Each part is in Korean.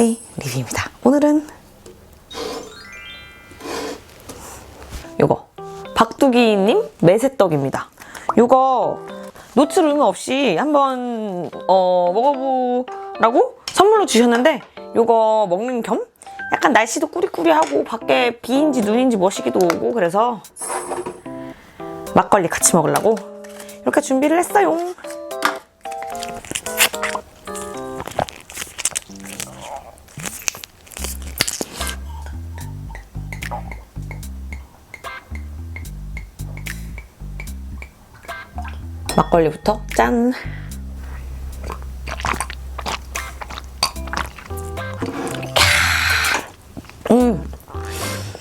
하이 리뷰입니다. 오늘은 요거 박두기님 매세떡입니다. 요거 노출 의무 없이 한번 먹어보라고 선물로 주셨는데 요거 먹는 겸 약간 날씨도 꾸리꾸리하고 밖에 비인지 눈인지 머시기도 오고 그래서 막걸리 같이 먹으려고 이렇게 준비를 했어요. 막걸리부터 짠!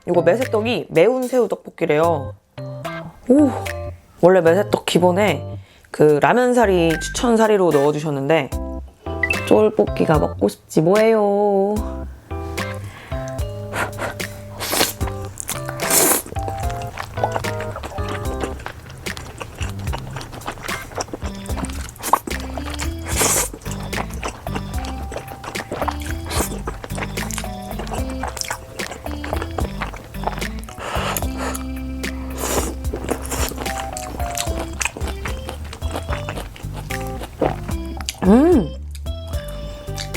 이거 매세떡이 매운 새우 떡볶이래요. 오, 원래 매세떡 기본에 그 라면사리 추천사리로 넣어주셨는데 쫄볶이가 먹고 싶지 뭐예요.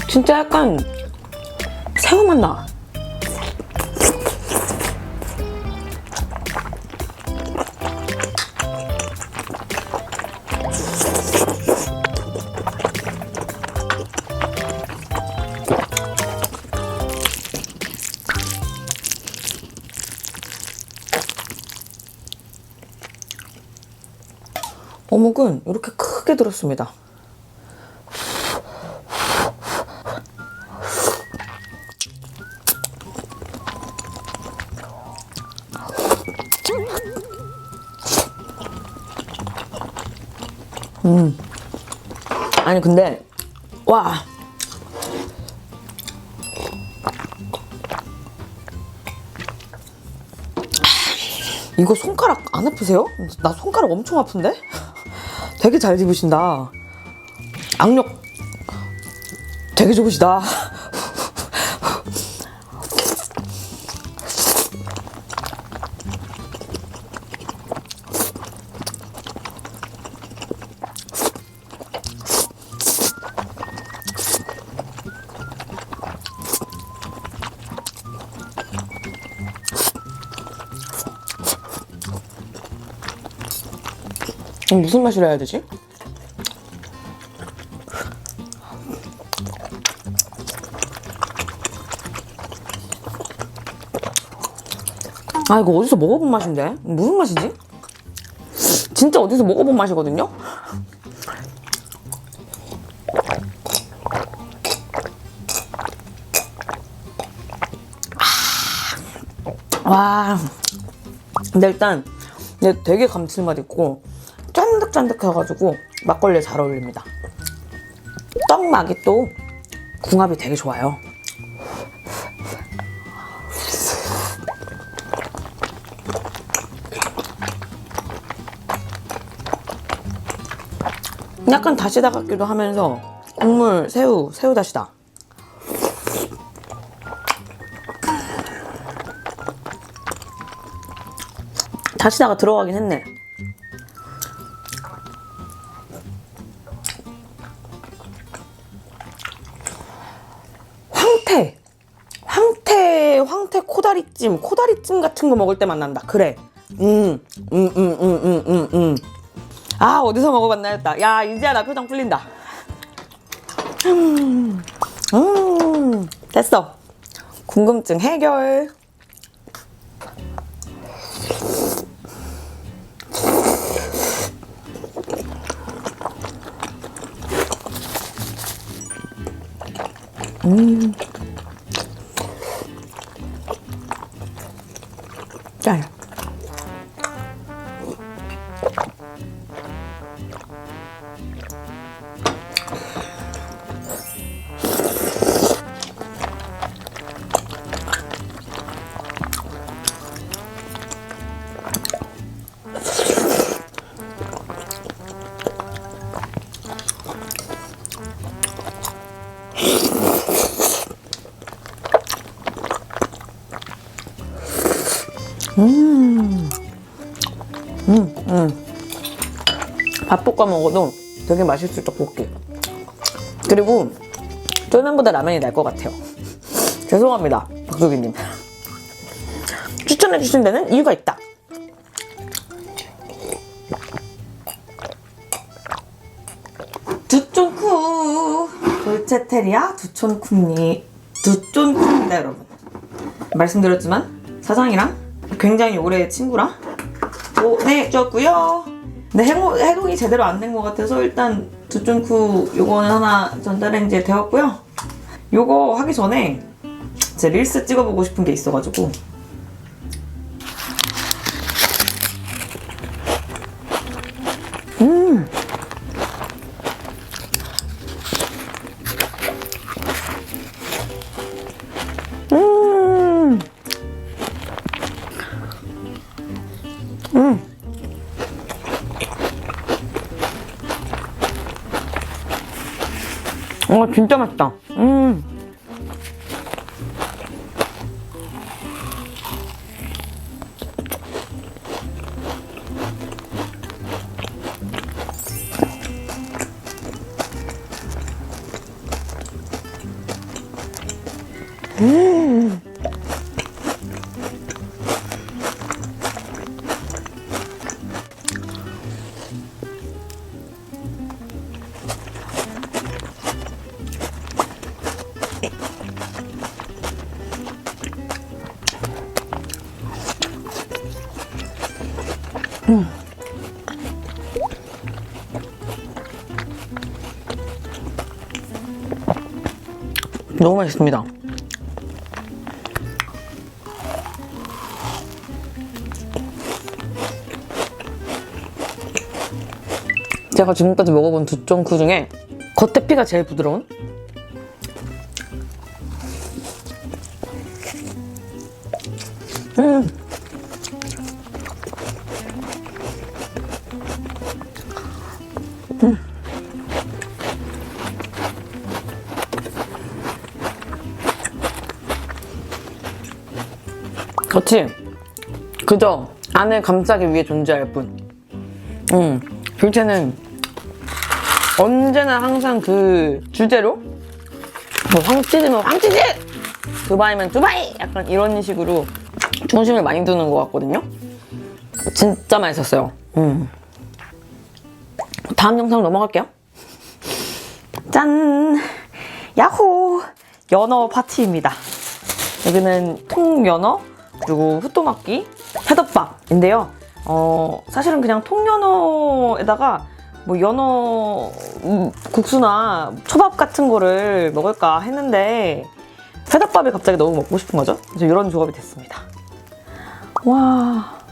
진짜 약간 새우 맛 나. 어묵은 이렇게 크게 들었습니다. 아니 근데 와 이거 손가락 안 아프세요? 나 손가락 엄청 아픈데? 되게 잘 집으신다. 악력 되게 좋으시다. 무슨 맛이라 해야 되지? 아 이거 어디서 먹어본 맛인데? 무슨 맛이지? 진짜 어디서 먹어본 맛이거든요? 와 근데 일단 얘 되게 감칠맛 있고 쫀득쫀득해가지고 막걸리에 잘 어울립니다. 떡막이 또 궁합이 되게 좋아요. 약간 다시다 같기도 하면서 국물 새우 다시다. 다시다가 들어가긴 했네. 황태 코다리찜 같은 거 먹을 때 맛난다. 그래. 아, 어디서 먹어봤나 했다. 야, 이제야 나 표정 풀린다. 됐어. 궁금증 해결. 짤. 밥 볶아 먹어도 되게 맛있을 떡볶이. 그리고 쫄면보다 라면이 날 것 같아요. 죄송합니다, 박수기님. 추천해주신 데는 이유가 있다. 두쫀쿠 돌체테리아 두쫀쿠입니다, 여러분. 말씀드렸지만 사장이랑 굉장히 오래 친구라 보내줬고요. 근데 해동이 제대로 안 된 것 같아서 일단 두쫀쿠 요거는 하나 전자레인지에 데웠고요. 요거 하기 전에 제 릴스 찍어보고 싶은 게 있어가지고 진짜 맛있다. 너무 맛있습니다. 제가 지금까지 먹어본 두쫀쿠 중에 겉에 피가 제일 부드러운? 겉이 그저 안을 감싸기 위해 존재할 뿐. 둘째는 언제나 항상 그 주제로 뭐 황치즈면 황치즈! 두바이면 두바이! 약간 이런 식으로 중심을 많이 두는 것 같거든요. 진짜 맛있었어요. 다음 영상 넘어갈게요. 짠! 야호! 연어 파티입니다. 여기는 통연어 그리고 후토마키 회덮밥인데요. 사실은 그냥 통연어에다가 뭐 연어 국수나 초밥 같은 거를 먹을까 했는데 회덮밥이 갑자기 너무 먹고 싶은 거죠. 그래서 이런 조합이 됐습니다. 와.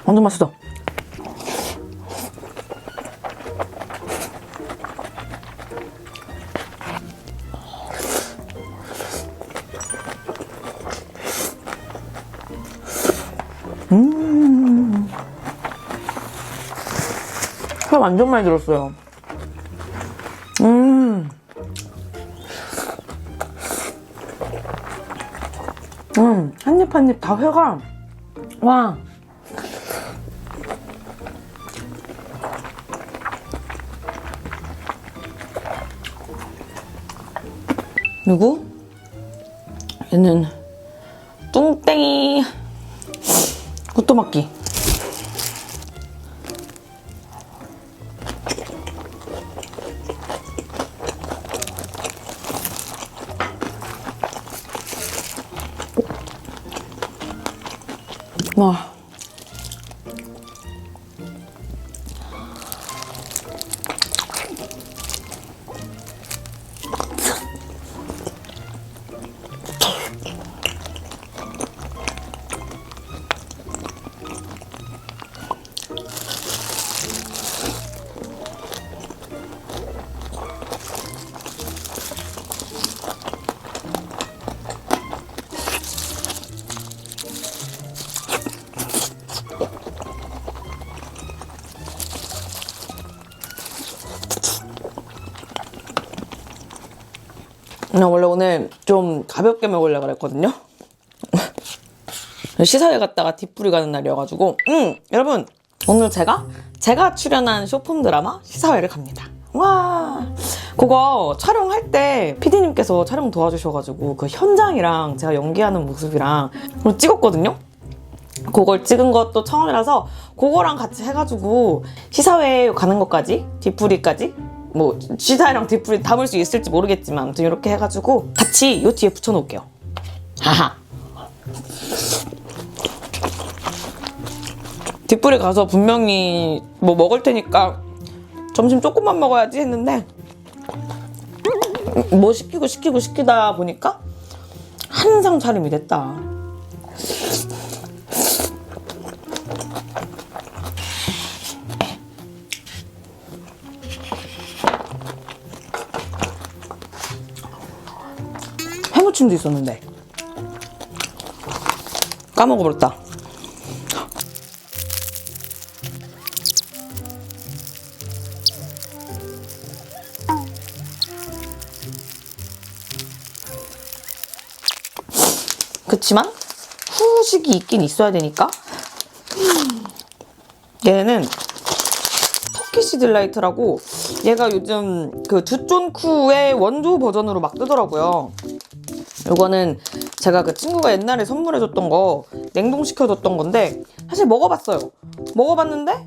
완전 맛있어. 회 완전 많이 들었어요. 한 입 한 입 다 회가 와. 그리고 얘는 뚱땡이 속도막기. 와. 나 원래 오늘 좀 가볍게 먹으려고 그랬거든요. 시사회 갔다가 뒷풀이 가는 날이어가지고 여러분 오늘 제가 출연한 쇼폼 드라마 시사회를 갑니다. 와, 그거 촬영할 때 PD님께서 촬영 도와주셔가지고 그 현장이랑 제가 연기하는 모습이랑 그걸 찍었거든요. 그걸 찍은 것도 처음이라서 그거랑 같이 해가지고 시사회 가는 것까지 뒷풀이까지 뭐 시사회랑 뒷풀이 담을 수 있을지 모르겠지만 아무튼 이렇게 해가지고 같이 요 뒤에 붙여놓을게요. 하하. 뒷풀이 가서 분명히 뭐 먹을 테니까 점심 조금만 먹어야지 했는데 뭐 시키다 보니까 한상 차림이 됐다. 해무침도 있었는데 까먹어버렸다. 그치만 후식이 있긴 있어야 되니까 얘는 터키시 딜라이트라고 얘가 요즘 그 두쫀쿠의 원조 버전으로 막 뜨더라고요. 이거는 제가 그 친구가 옛날에 선물해줬던 거 냉동시켜줬던 건데 사실 먹어봤어요. 먹어봤는데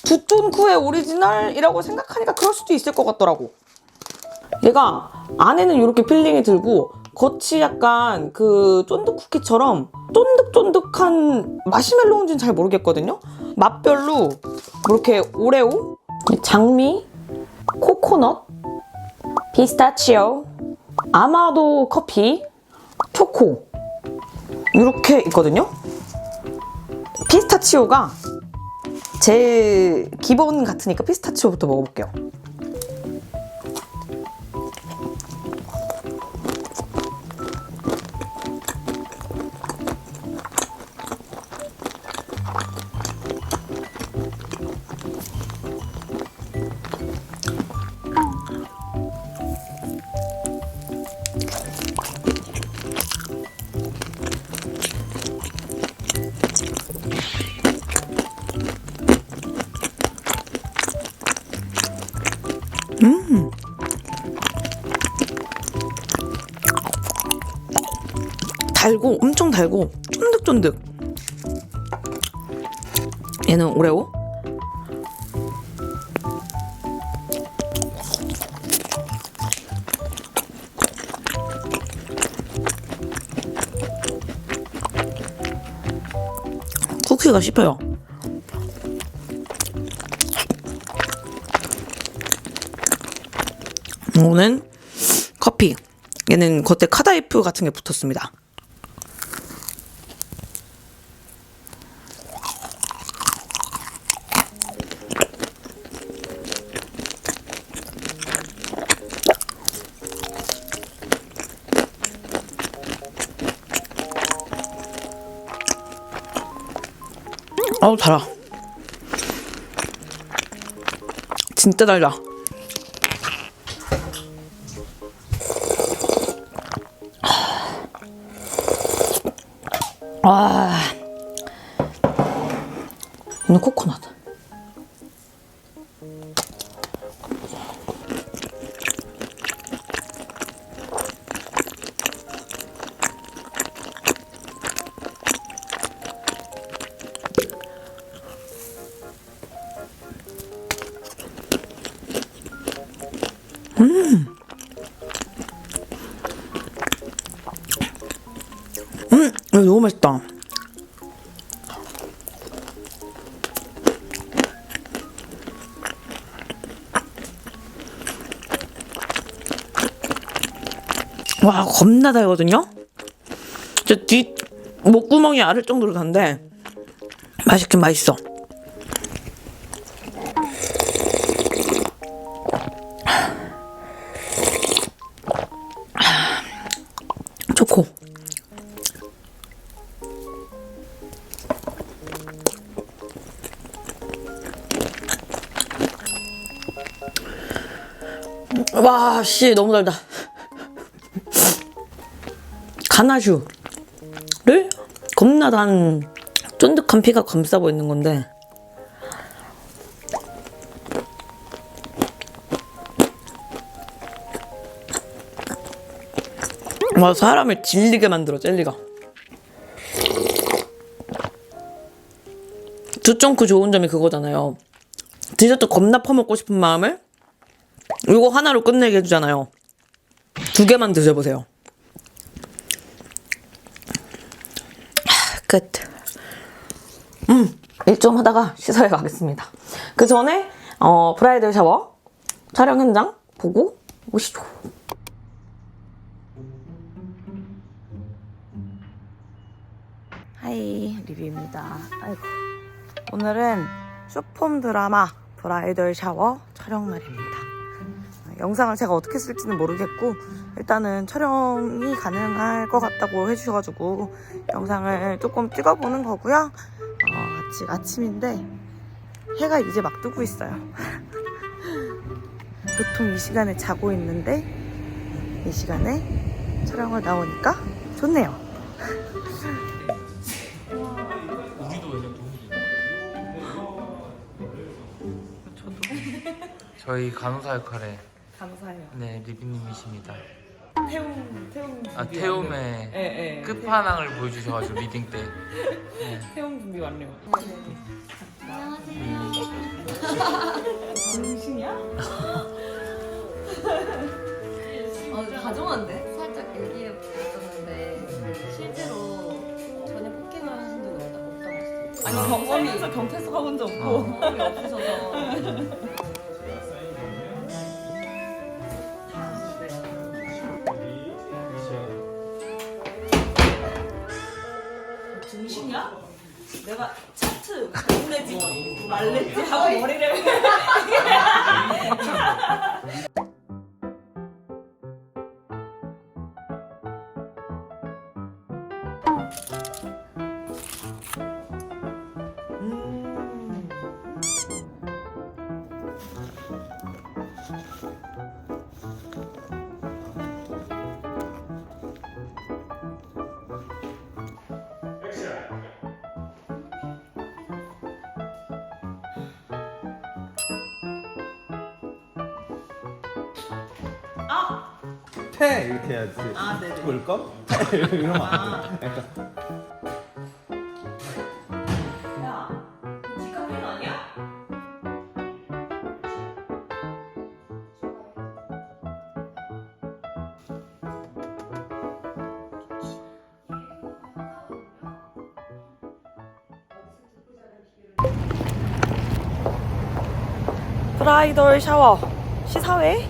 두쫀쿠의 오리지널이라고 생각하니까 그럴 수도 있을 것 같더라고. 얘가 안에는 이렇게 필링이 들고 겉이 약간 그 쫀득 쿠키처럼 쫀득쫀득한 마시멜로우인지는 잘 모르겠거든요. 맛별로 이렇게 오레오, 장미, 코코넛, 피스타치오, 아마도 커피, 초코 이렇게 있거든요. 피스타치오가 제일 기본 같으니까 피스타치오부터 먹어볼게요. 달고 엄청 달고 쫀득쫀득. 얘는 오레오. 쿠키가 씹혀요. 이거는 커피. 얘는 겉에 카다이프 같은 게 붙었습니다. 아우 달아. 진짜 달다. 아, 이는 코코넛. 너무 맛있다. 와, 겁나 달거든요? 진짜 뒤 목구멍이 아를 정도로 단데 맛있긴 맛있어. 초코. 와, 씨, 너무 달다. 가나슈를 겁나 단 쫀득한 피가 감싸고 있는 건데 와, 사람을 질리게 만들어, 젤리가. 두쫑크 좋은 점이 그거잖아요. 디저트 겁나 퍼먹고 싶은 마음을 이거 하나로 끝내게 해주잖아요. 2개만 드셔보세요. 끝. 일 좀 하다가 씻어야 가겠습니다. 그 전에 브라이덜 샤워 촬영 현장 보고 오시죠. 하이, 리뷰입니다. 아이고. 오늘은 쇼폼 드라마 브라이덜 샤워 촬영 날입니다. 영상을 제가 어떻게 쓸지는 모르겠고 일단은 촬영이 가능할 것 같다고 해주셔가지고 영상을 조금 찍어보는 거고요. 아직 아침인데 해가 이제 막 뜨고 있어요. 보통 이 시간에 자고 있는데 이 시간에 촬영을 나오니까 좋네요. 저희 간호사 역할에 감사해요. 네 리비님이십니다. 태움 태움의 끝판왕을 보여주셔가지고 리딩 때 태움 준비 완료. 안녕하세요. 정신이야? 다정한데? 살짝 얘기해 보였었는데 실제로 전혀 폭행을 하신 적이 없다고 했어요. 아니, 경험에서 경찰서 가본 적 없고. 경험이 없으셔서. 정신이야? 내가 차트 혼내지 말랬지 하고 머리를 태 이렇게 해야지. 아, 네네. 볼까? 이러면 안 돼. 야, 디카페인 아니야? 브라이덜 샤워 시사회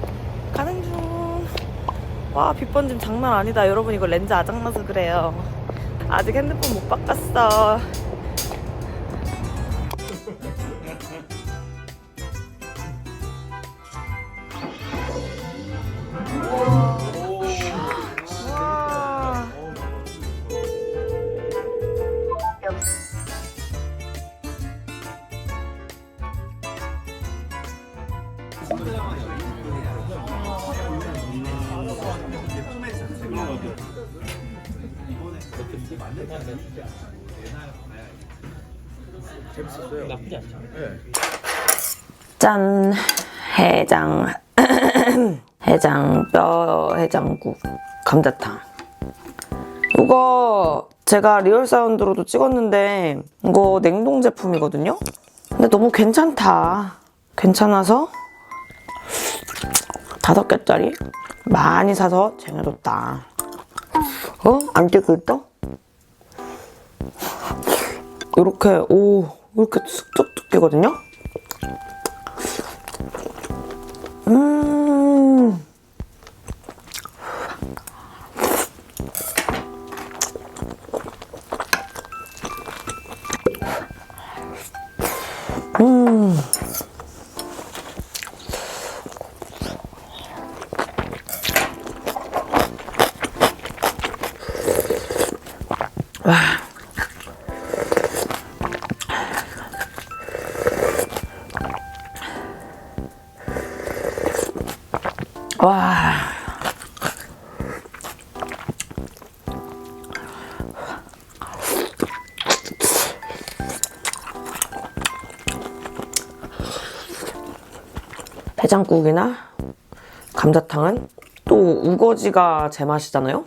가는 중. 와, 빗번짐 장난 아니다. 여러분, 이거 렌즈 아작나서 그래요. 아직 핸드폰 못 바꿨어. 와. 재밌었어요. 나쁘지 않죠? 네. 짠, 해장 해장뼈 해장국 감자탕. 이거 제가 리얼 사운드로도 찍었는데 이거 냉동 제품이거든요. 근데 너무 괜찮다. 괜찮아서 5개짜리 많이 사서 쟁여뒀다. 어? 안 뜯을까? 이렇게 이렇게 쑥쑥 뜯기거든요. 와. 해장국이나 감자탕은 또 우거지가 제맛이잖아요.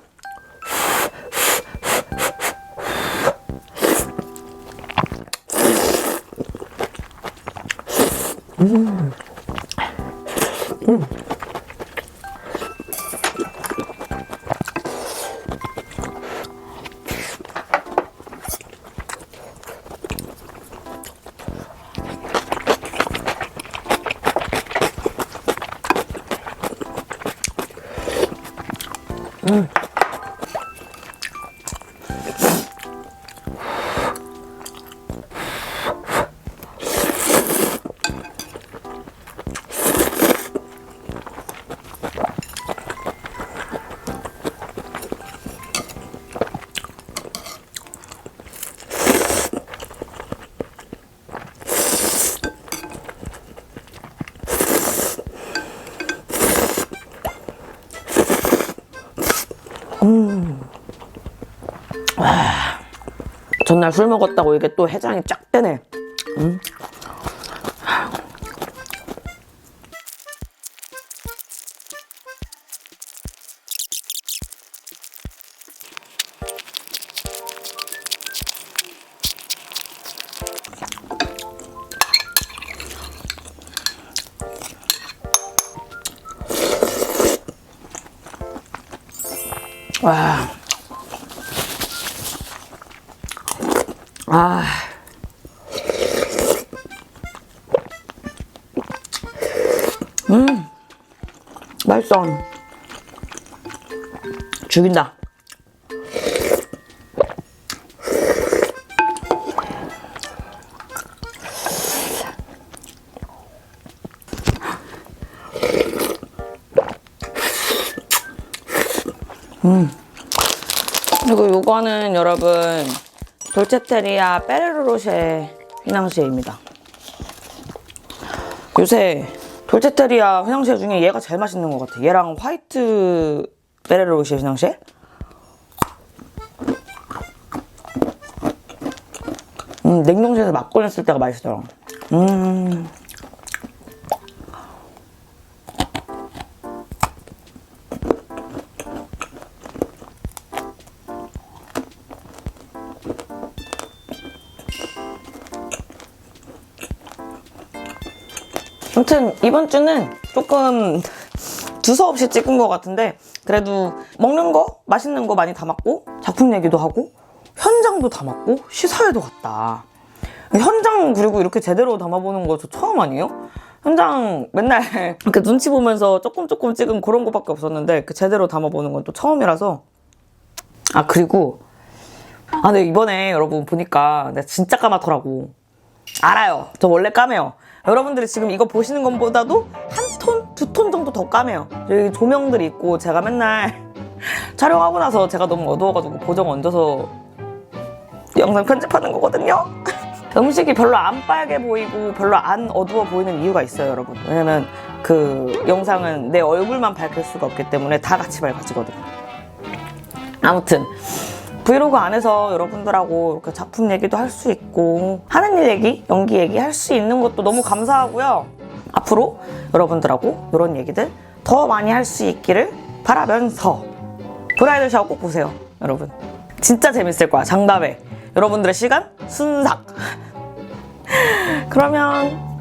와, 전날 술 먹었다고 이게 또 해장이 쫙 되네. 와. 아. 맛있어. 죽인다. 그리고 요거는 여러분 돌체테리아 페레로로쉐 휘낭시에입니다. 요새 돌체테리아 휘낭시에 중에 얘가 제일 맛있는 것 같아. 얘랑 화이트 페레로로쉐 휘낭시에. 냉동실에서 막 꺼냈을 때가 맛있어요. 아무튼 이번 주는 조금 두서없이 찍은 것 같은데 그래도 먹는 거, 맛있는 거 많이 담았고 작품 얘기도 하고 현장도 담았고 시사회도 갔다. 현장 그리고 이렇게 제대로 담아보는 거 저 처음 아니에요? 현장 맨날 이렇게 눈치 보면서 조금 찍은 그런 거밖에 없었는데 제대로 담아보는 건 또 처음이라서. 아 그리고 근데 이번에 여러분 보니까 내가 진짜 까맣더라고. 알아요. 저 원래 까매요. 여러분들이 지금 이거 보시는 것보다도 한 톤, 2톤 정도 더 까매요. 여기 조명들이 있고 제가 맨날 촬영하고 나서 제가 너무 어두워가지고 보정 얹어서 영상 편집하는 거거든요. 음식이 별로 안 빨개 보이고 별로 안 어두워 보이는 이유가 있어요, 여러분. 왜냐면 그 영상은 내 얼굴만 밝힐 수가 없기 때문에 다 같이 밝아지거든요. 아무튼 브이로그 안에서 여러분들하고 이렇게 작품 얘기도 할 수 있고 하는 일 얘기, 연기 얘기 할 수 있는 것도 너무 감사하고요. 앞으로 여러분들하고 이런 얘기들 더 많이 할 수 있기를 바라면서 브라이덜 샤워 꼭 보세요, 여러분. 진짜 재밌을 거야, 장담해. 여러분들의 시간 순삭. 그러면